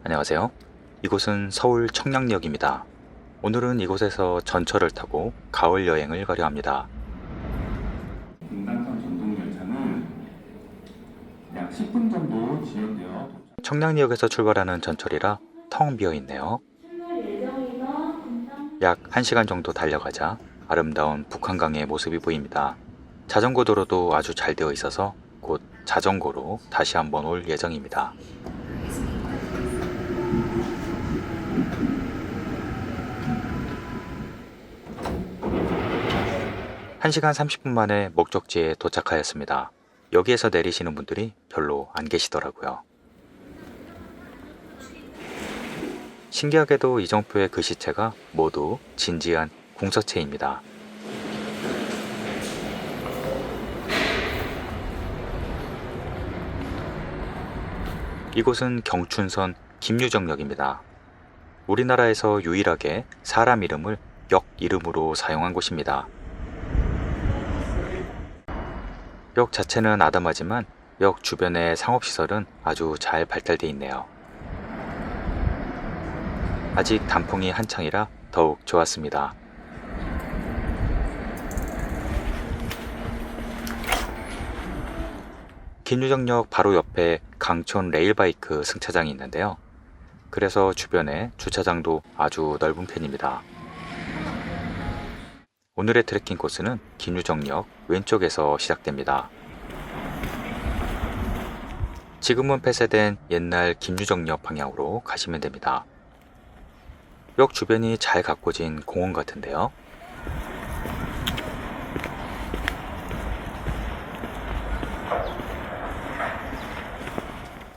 안녕하세요. 이곳은 서울 청량역입니다. 오늘은 이곳에서 전철을 타고 가을 여행을 가려 합니다. 분당선 전동열차는 약 10분 정도 지연되어 청량역에서 출발하는 전철이라 텅 비어 있네요. 약 1시간 정도 달려가자 아름다운 북한강의 모습이 보입니다. 자전거 도로도 아주 잘 되어 있어서 곧 자전거로 다시 한번 올 예정입니다. 1시간 30분 만에 목적지에 도착하였습니다. 여기에서 내리시는 분들이 별로 안 계시더라고요. 신기하게도 이정표의 글씨체가 모두 진지한 궁서체입니다. 이곳은 경춘선 김유정역입니다. 우리나라에서 유일하게 사람 이름을 역 이름으로 사용한 곳입니다. 역 자체는 아담하지만 역 주변의 상업시설은 아주 잘 발달되어 있네요. 아직 단풍이 한창이라 더욱 좋았습니다. 김유정역 바로 옆에 강촌 레일바이크 승차장이 있는데요. 그래서 주변에 주차장도 아주 넓은 편입니다. 오늘의 트레킹 코스는 김유정역 왼쪽에서 시작됩니다. 지금은 폐쇄된 옛날 김유정역 방향으로 가시면 됩니다. 역 주변이 잘 가꿔진 공원 같은데요.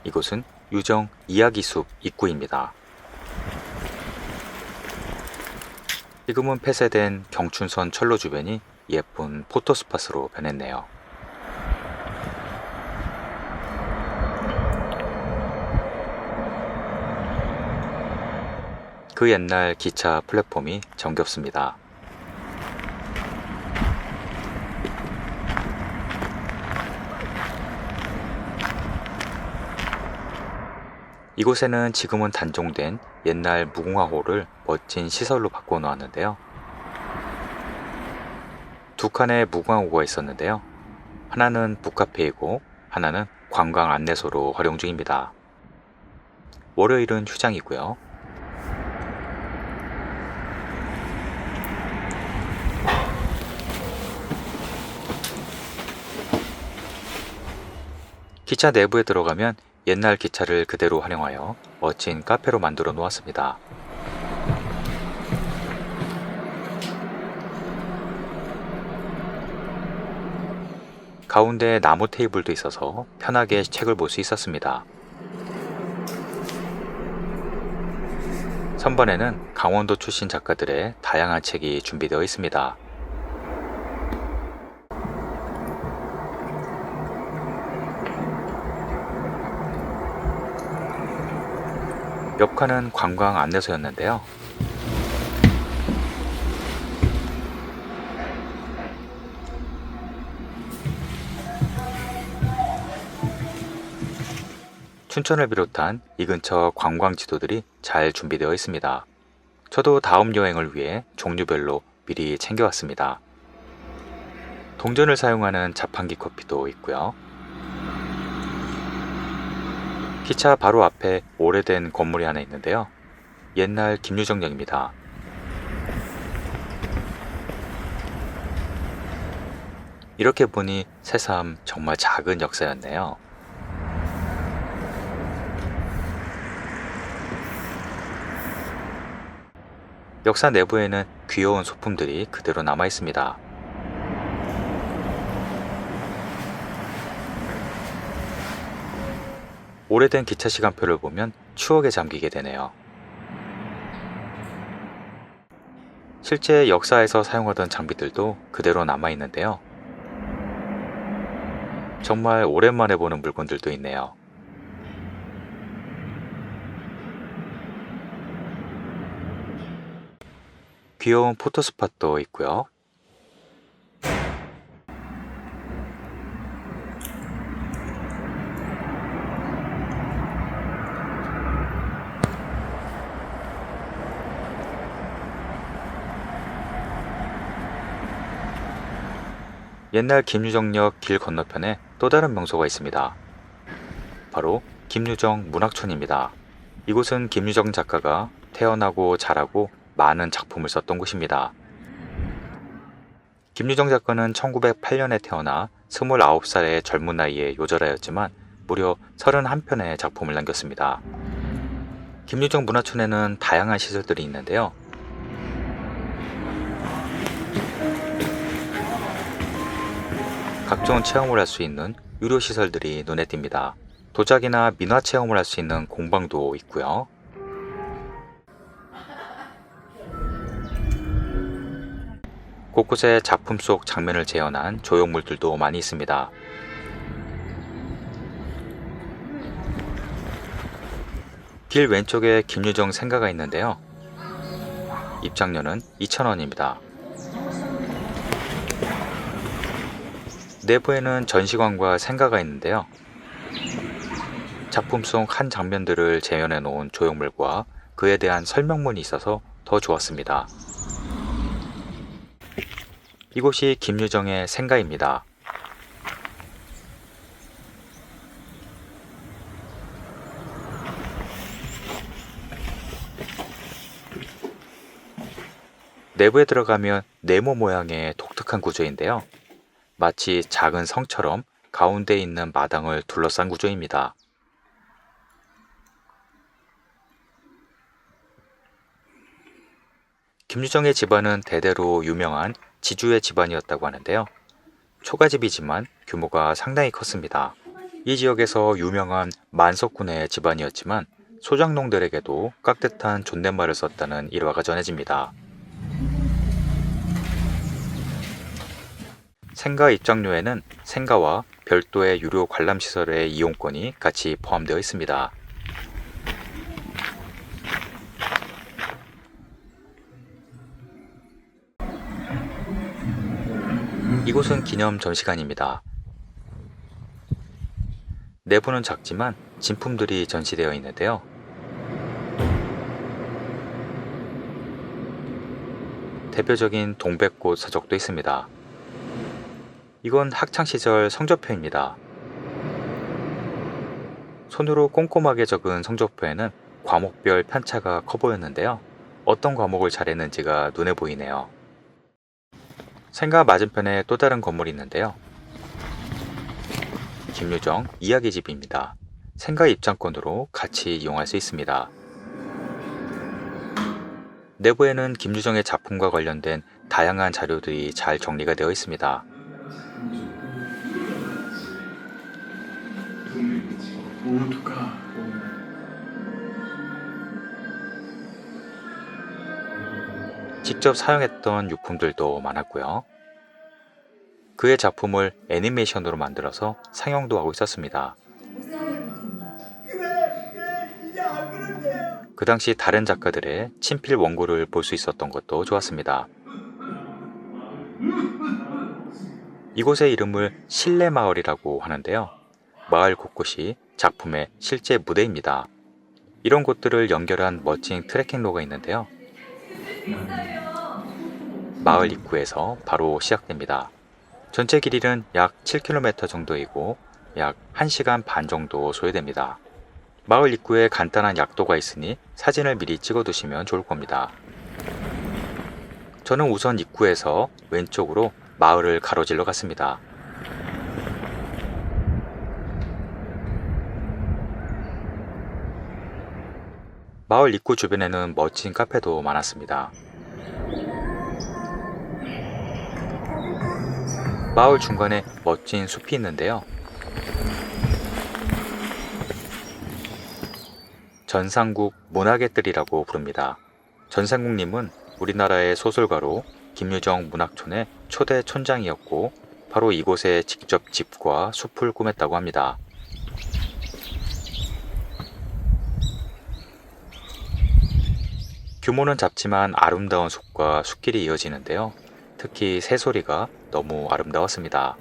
이곳은 유정 이야기숲 입구입니다. 지금은 폐쇄된 경춘선 철로 주변이 예쁜 포토스팟으로 변했네요. 그 옛날 기차 플랫폼이 정겹습니다. 이곳에는 지금은 단종된 옛날 무궁화호를 멋진 시설로 바꿔 놓았는데요. 두 칸의 무궁화호가 있었는데요. 하나는 북카페이고 하나는 관광 안내소로 활용 중입니다. 월요일은 휴장이고요. 기차 내부에 들어가면 옛날 기차를 그대로 활용하여 멋진 카페로 만들어 놓았습니다. 가운데 나무 테이블도 있어서 편하게 책을 볼 수 있었습니다. 선반에는 강원도 출신 작가들의 다양한 책이 준비되어 있습니다. 옆 칸은 관광 안내소였는데요. 춘천을 비롯한 이 근처 관광 지도들이 잘 준비되어 있습니다. 저도 다음 여행을 위해 종류별로 미리 챙겨왔습니다. 동전을 사용하는 자판기 커피도 있고요. 기차 바로 앞에 오래된 건물이 하나 있는데요. 옛날 김유정역입니다. 이렇게 보니 새삼 정말 작은 역사였네요. 역사 내부에는 귀여운 소품들이 그대로 남아 있습니다. 오래된 기차 시간표를 보면 추억에 잠기게 되네요. 실제 역사에서 사용하던 장비들도 그대로 남아 있는데요. 정말 오랜만에 보는 물건들도 있네요. 귀여운 포토스팟도 있고요. 옛날 김유정역 길 건너편에 또 다른 명소가 있습니다. 바로 김유정 문학촌입니다. 이곳은 김유정 작가가 태어나고 자라고 많은 작품을 썼던 곳입니다. 김유정 작가는 1908년에 태어나 29살의 젊은 나이에 요절하였지만 무려 31편의 작품을 남겼습니다. 김유정 문화촌에는 다양한 시설들이 있는데요. 각종 체험을 할 수 있는 유료 시설들이 눈에 띕니다. 도자기나 민화 체험을 할 수 있는 공방도 있고요. 곳곳에 작품 속 장면을 재현한 조형물들도 많이 있습니다. 길 왼쪽에 김유정 생가가 있는데요. 입장료는 2,000원입니다. 내부에는 전시관과 생가가 있는데요. 작품 속 한 장면들을 재현해 놓은 조형물과 그에 대한 설명문이 있어서 더 좋았습니다. 이곳이 김유정의 생가입니다. 내부에 들어가면 네모 모양의 독특한 구조인데요. 마치 작은 성처럼 가운데 있는 마당을 둘러싼 구조입니다. 김유정의 집안은 대대로 유명한 지주의 집안이었다고 하는데요. 초가집이지만 규모가 상당히 컸습니다. 이 지역에서 유명한 만석군의 집안이었지만 소장농들에게도 깍듯한 존댓말을 썼다는 일화가 전해집니다. 생가 입장료에는 생가와 별도의 유료 관람시설의 이용권이 같이 포함되어 있습니다. 이곳은 기념 전시관입니다. 내부는 작지만 진품들이 전시되어 있는데요. 대표적인 동백꽃 서적도 있습니다. 이건 학창시절 성적표입니다. 손으로 꼼꼼하게 적은 성적표에는 과목별 편차가 커 보였는데요. 어떤 과목을 잘했는지가 눈에 보이네요. 생가 맞은편에 또 다른 건물이 있는데요. 김유정 이야기집입니다. 생가 입장권으로 같이 이용할 수 있습니다. 내부에는 김유정의 작품과 관련된 다양한 자료들이 잘 정리가 되어 있습니다. 직접 사용했던 유품들도 많았고요. 그의 작품을 애니메이션으로 만들어서 상영도 하고 있었습니다. 그 당시 다른 작가들의 친필 원고를 볼 수 있었던 것도 좋았습니다. 이곳의 이름을 실내마을이라고 하는데요. 마을 곳곳이 작품의 실제 무대입니다. 이런 곳들을 연결한 멋진 트레킹로가 있는데요. 마을 입구에서 바로 시작됩니다. 전체 길이는 약 7km 정도이고 약 1시간 반 정도 소요됩니다. 마을 입구에 간단한 약도가 있으니 사진을 미리 찍어두시면 좋을 겁니다. 저는 우선 입구에서 왼쪽으로 마을을 가로질러 갔습니다. 마을 입구 주변에는 멋진 카페도 많았습니다. 마을 중간에 멋진 숲이 있는데요. 전상국 문학의 뜰이라고 부릅니다. 전상국님은 우리나라의 소설가로 김유정 문학촌의 초대 촌장이었고 바로 이곳에 직접 집과 숲을 꾸몄다고 합니다. 규모는 작지만 아름다운 숲과 숲길이 이어지는데요. 특히 새소리가 너무 아름다웠습니다.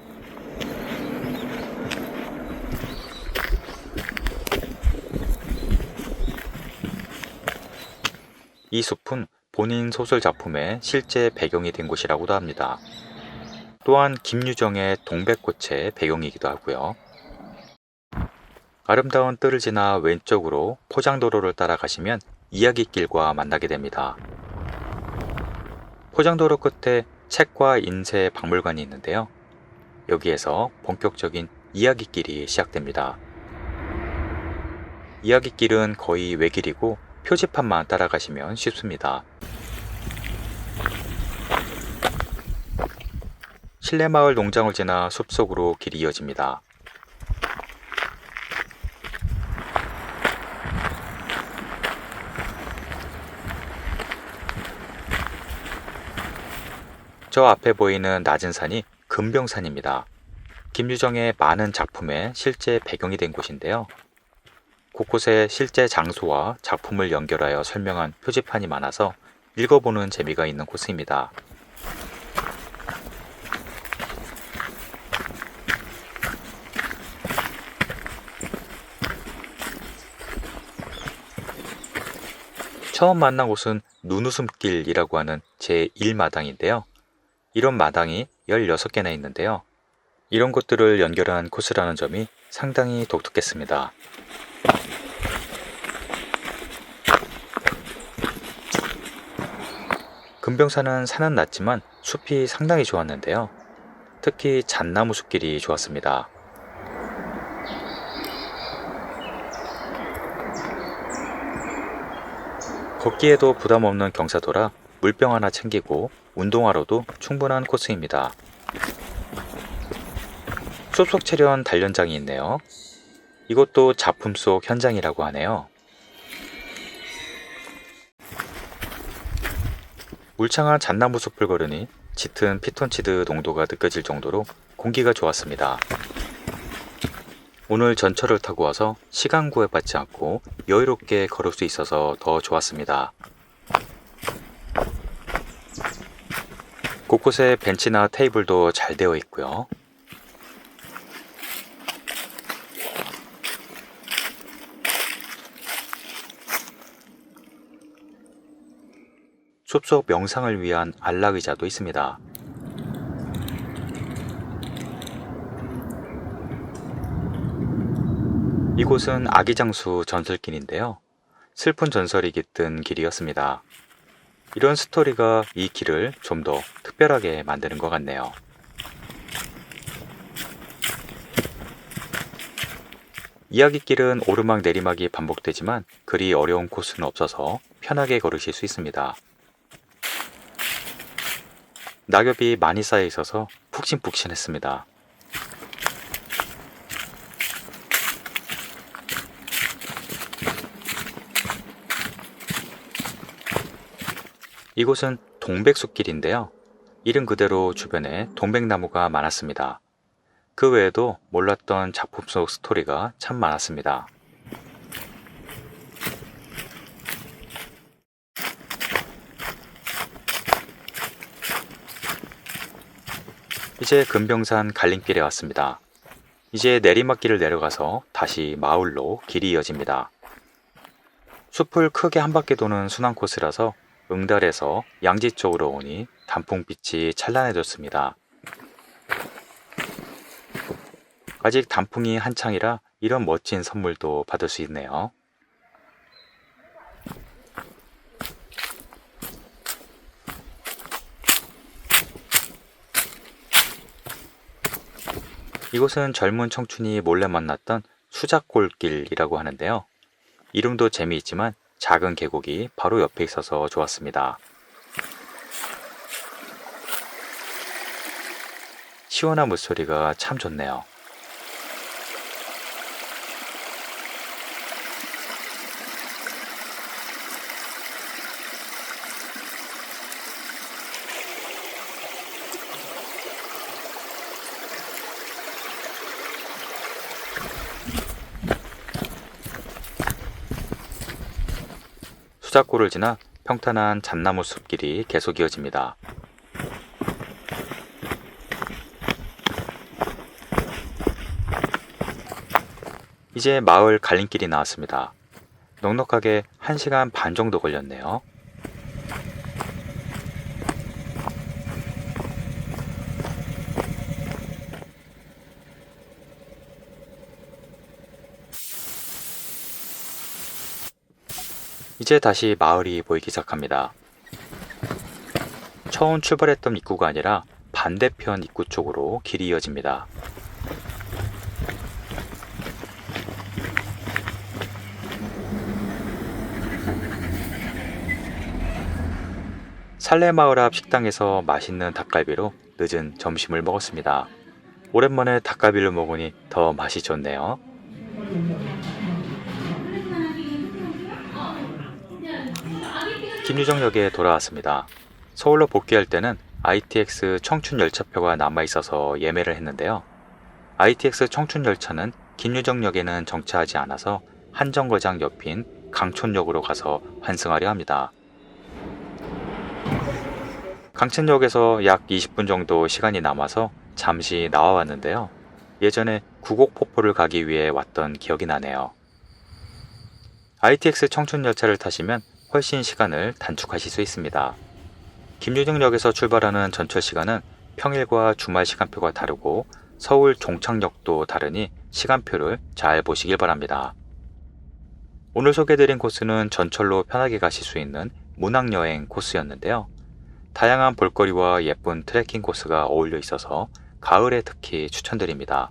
이 숲은 본인 소설 작품의 실제 배경이 된 곳이라고도 합니다. 또한 김유정의 동백꽃의 배경이기도 하고요. 아름다운 뜰을 지나 왼쪽으로 포장도로를 따라가시면 이야깃길과 만나게 됩니다. 포장도로 끝에 책과 인쇄 박물관이 있는데요. 여기에서 본격적인 이야깃길이 시작됩니다. 이야깃길은 거의 외길이고 표지판만 따라가시면 쉽습니다. 실내마을 농장을 지나 숲속으로 길이 이어집니다. 저 앞에 보이는 낮은 산이 금병산입니다. 김유정의 많은 작품의 실제 배경이 된 곳인데요. 곳곳에 실제 장소와 작품을 연결하여 설명한 표지판이 많아서 읽어보는 재미가 있는 코스입니다. 처음 만난 곳은 눈웃음길이라고 하는 제1마당인데요. 이런 마당이 16개나 있는데요. 이런 곳들을 연결한 코스라는 점이 상당히 독특했습니다. 금병산은 산은 낮지만 숲이 상당히 좋았는데요. 특히 잣나무 숲길이 좋았습니다. 걷기에도 부담 없는 경사도라 물병 하나 챙기고 운동하러도 충분한 코스입니다. 숲속 체련 단련장이 있네요. 이것도 작품 속 현장이라고 하네요. 울창한 잣나무 숲을 걸으니 짙은 피톤치드 농도가 느껴질 정도로 공기가 좋았습니다. 오늘 전철을 타고 와서 시간 구애받지 않고 여유롭게 걸을 수 있어서 더 좋았습니다. 곳곳에 벤치나 테이블도 잘 되어 있고요. 숲속 명상을 위한 안락의자도 있습니다. 이곳은 아기장수 전설길인데요. 슬픈 전설이 깃든 길이었습니다. 이런 스토리가 이 길을 좀 더 특별하게 만드는 것 같네요. 이야깃길은 오르막 내리막이 반복되지만 그리 어려운 코스는 없어서 편하게 걸으실 수 있습니다. 낙엽이 많이 쌓여 있어서 푹신푹신했습니다. 이곳은 동백숲길인데요. 이름 그대로 주변에 동백나무가 많았습니다. 그 외에도 몰랐던 작품 속 스토리가 참 많았습니다. 이제 금병산 갈림길에 왔습니다. 이제 내리막길을 내려가서 다시 마을로 길이 이어집니다. 숲을 크게 한 바퀴 도는 순환 코스라서 응달에서 양지 쪽으로 오니 단풍빛이 찬란해졌습니다. 아직 단풍이 한창이라 이런 멋진 선물도 받을 수 있네요. 이곳은 젊은 청춘이 몰래 만났던 수작골길이라고 하는데요. 이름도 재미있지만 작은 계곡이 바로 옆에 있어서 좋았습니다. 시원한 물소리가 참 좋네요. 수작골을 지나 평탄한 잣나무 숲길이 계속 이어집니다. 이제 마을 갈림길이 나왔습니다. 넉넉하게 1시간 반 정도 걸렸네요. 이제 다시 마을이 보이기 시작합니다. 처음 출발했던 입구가 아니라 반대편 입구 쪽으로 길이 이어집니다. 살레마을 앞 식당에서 맛있는 닭갈비로 늦은 점심을 먹었습니다. 오랜만에 닭갈비를 먹으니 더 맛이 좋네요. 김유정역에 돌아왔습니다. 서울로 복귀할 때는 ITX 청춘열차표가 남아있어서 예매를 했는데요. ITX 청춘열차는 김유정역에는 정차하지 않아서 한정거장 옆인 강촌역으로 가서 환승하려 합니다. 강천역에서 약 20분 정도 시간이 남아서 잠시 나와왔는데요. 예전에 구곡폭포를 가기 위해 왔던 기억이 나네요. ITX 청춘열차를 타시면 훨씬 시간을 단축하실 수 있습니다. 김유정역에서 출발하는 전철 시간은 평일과 주말 시간표가 다르고 서울 종착역도 다르니 시간표를 잘 보시길 바랍니다. 오늘 소개해드린 코스는 전철로 편하게 가실 수 있는 문학여행 코스였는데요. 다양한 볼거리와 예쁜 트레킹 코스가 어울려 있어서 가을에 특히 추천드립니다.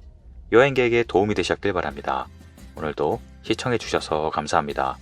여행객에게 도움이 되셨길 바랍니다. 오늘도 시청해 주셔서 감사합니다.